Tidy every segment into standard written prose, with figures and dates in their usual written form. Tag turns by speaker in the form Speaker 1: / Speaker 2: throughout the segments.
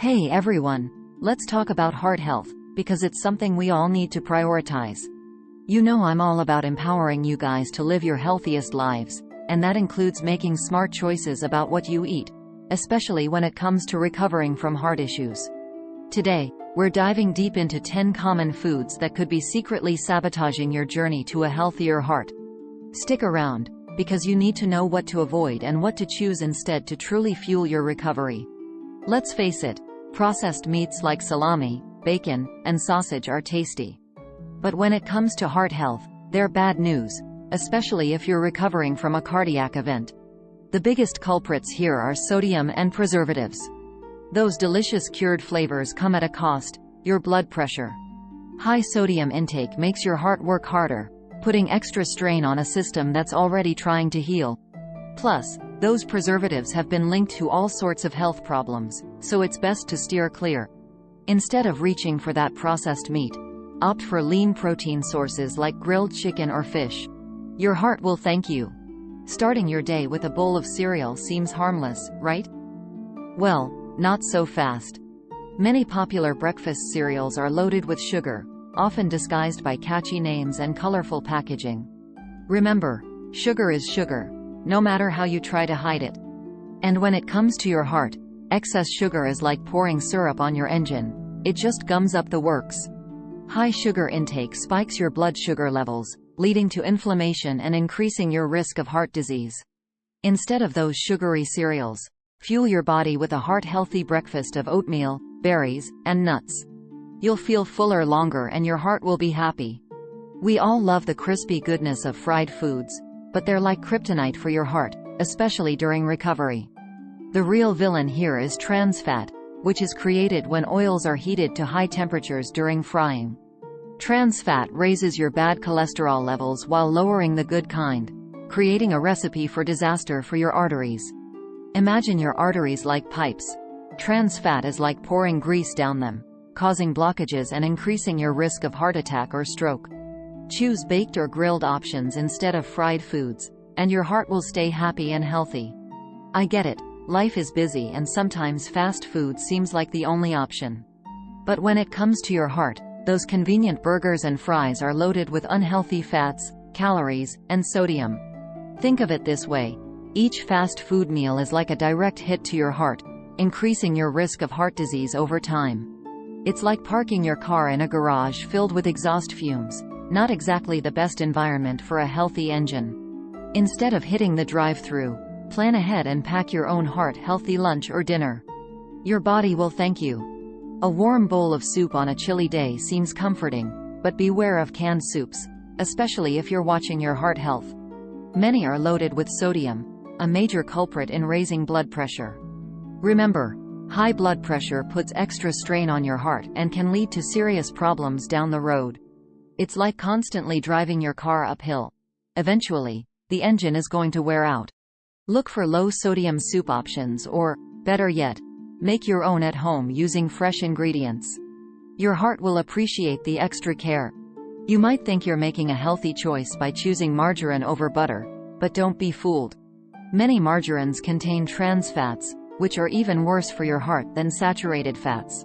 Speaker 1: Hey everyone! Let's talk about heart health, because it's something we all need to prioritize. You know I'm all about empowering you guys to live your healthiest lives, and that includes making smart choices about what you eat, especially when it comes to recovering from heart issues. Today, we're diving deep into 10 common foods that could be secretly sabotaging your journey to a healthier heart. Stick around, because you need to know what to avoid and what to choose instead to truly fuel your recovery. Let's face it, processed meats like salami, bacon, and sausage are tasty. But when it comes to heart health, they're bad news, especially if you're recovering from a cardiac event. The biggest culprits here are sodium and preservatives. Those delicious cured flavors come at a cost: your blood pressure. High sodium intake makes your heart work harder, putting extra strain on a system that's already trying to heal. Plus, those preservatives have been linked to all sorts of health problems, so it's best to steer clear. Instead of reaching for that processed meat, opt for lean protein sources like grilled chicken or fish. Your heart will thank you. Starting your day with a bowl of cereal seems harmless, right? Well, not so fast. Many popular breakfast cereals are loaded with sugar, often disguised by catchy names and colorful packaging. Remember, sugar is sugar, no matter how you try to hide it. And when it comes to your heart, excess sugar is like pouring syrup on your engine. It just gums up the works. High sugar intake spikes your blood sugar levels, leading to inflammation and increasing your risk of heart disease. Instead of those sugary cereals, fuel your body with a heart-healthy breakfast of oatmeal, berries, and nuts. You'll feel fuller longer and your heart will be happy. We all love the crispy goodness of fried foods, but they're like kryptonite for your heart, especially during recovery. The real villain here is trans fat, which is created when oils are heated to high temperatures during frying. Trans fat raises your bad cholesterol levels while lowering the good kind, creating a recipe for disaster for your arteries. Imagine your arteries like pipes. Trans fat is like pouring grease down them, causing blockages and increasing your risk of heart attack or stroke. Choose baked or grilled options instead of fried foods, and your heart will stay happy and healthy. I get it, life is busy and sometimes fast food seems like the only option. But when it comes to your heart, those convenient burgers and fries are loaded with unhealthy fats, calories, and sodium. Think of it this way: each fast food meal is like a direct hit to your heart, increasing your risk of heart disease over time. It's like parking your car in a garage filled with exhaust fumes. Not exactly the best environment for a healthy engine. Instead of hitting the drive-thru, plan ahead and pack your own heart-healthy lunch or dinner. Your body will thank you. A warm bowl of soup on a chilly day seems comforting, but beware of canned soups, especially if you're watching your heart health. Many are loaded with sodium, a major culprit in raising blood pressure. Remember, high blood pressure puts extra strain on your heart and can lead to serious problems down the road. It's like constantly driving your car uphill. Eventually, the engine is going to wear out. Look for low-sodium soup options or, better yet, make your own at home using fresh ingredients. Your heart will appreciate the extra care. You might think you're making a healthy choice by choosing margarine over butter, but don't be fooled. Many margarines contain trans fats, which are even worse for your heart than saturated fats.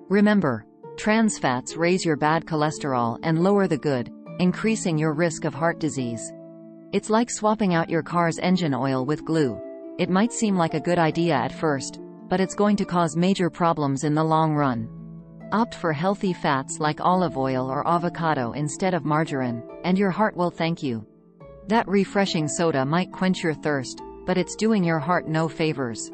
Speaker 1: Remember, trans fats raise your bad cholesterol and lower the good, increasing your risk of heart disease. It's like swapping out your car's engine oil with glue. It might seem like a good idea at first, but it's going to cause major problems in the long run. Opt for healthy fats like olive oil or avocado instead of margarine, and your heart will thank you. That refreshing soda might quench your thirst, but it's doing your heart no favors.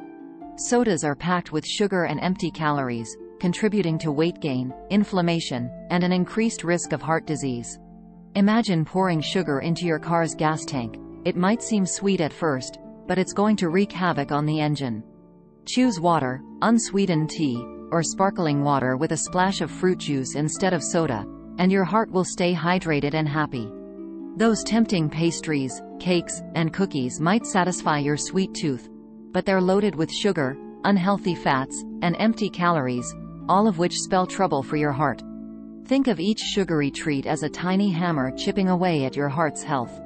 Speaker 1: Sodas are packed with sugar and empty calories, contributing to weight gain, inflammation, and an increased risk of heart disease. Imagine pouring sugar into your car's gas tank. It might seem sweet at first, but it's going to wreak havoc on the engine. Choose water, unsweetened tea, or sparkling water with a splash of fruit juice instead of soda, and your heart will stay hydrated and happy. Those tempting pastries, cakes, and cookies might satisfy your sweet tooth, but they're loaded with sugar, unhealthy fats, and empty calories, all of which spell trouble for your heart. Think of each sugary treat as a tiny hammer chipping away at your heart's health.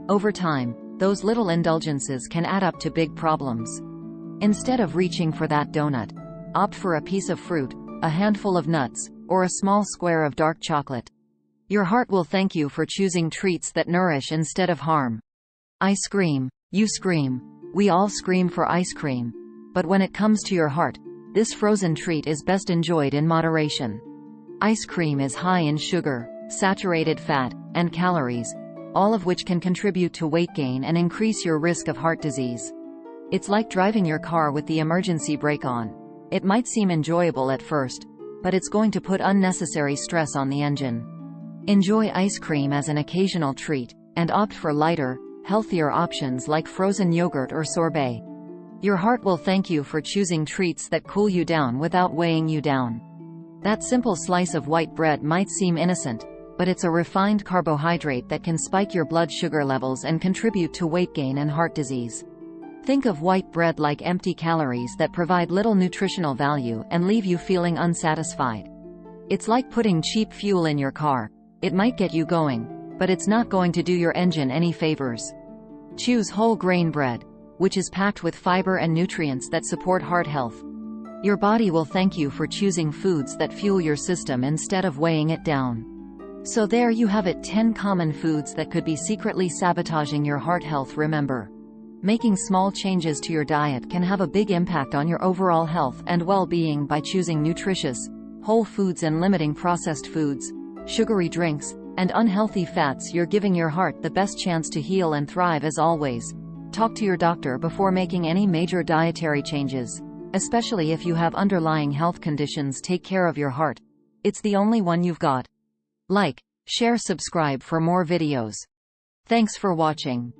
Speaker 1: Over time, those little indulgences can add up to big problems. Instead of reaching for that donut, Opt for a piece of fruit, a handful of nuts, or a small square of dark chocolate. Your heart will thank you for choosing treats that nourish instead of harm. Ice cream. You scream. We all scream for ice cream. But when it comes to your heart, this frozen treat is best enjoyed in moderation. Ice cream is high in sugar, saturated fat, and calories, all of which can contribute to weight gain and increase your risk of heart disease. It's like driving your car with the emergency brake on. It might seem enjoyable at first, but it's going to put unnecessary stress on the engine. Enjoy ice cream as an occasional treat, and opt for lighter, healthier options like frozen yogurt or sorbet. Your heart will thank you for choosing treats that cool you down without weighing you down. That simple slice of white bread might seem innocent, but it's a refined carbohydrate that can spike your blood sugar levels and contribute to weight gain and heart disease. Think of white bread like empty calories that provide little nutritional value and leave you feeling unsatisfied. It's like putting cheap fuel in your car. It might get you going, but it's not going to do your engine any favors. Choose whole grain bread, which is packed with fiber and nutrients that support heart health. Your body will thank you for choosing foods that fuel your system instead of weighing it down. So there you have it, 10 common foods that could be secretly sabotaging your heart health. Remember, making small changes to your diet can have a big impact on your overall health and well-being. By choosing nutritious, whole foods and limiting processed foods, sugary drinks, and unhealthy fats, you're giving your heart the best chance to heal and thrive. As always, talk to your doctor before making any major dietary changes, especially if you have underlying health conditions. Take care of your heart. It's the only one you've got. Like, share, subscribe for more videos. Thanks for watching.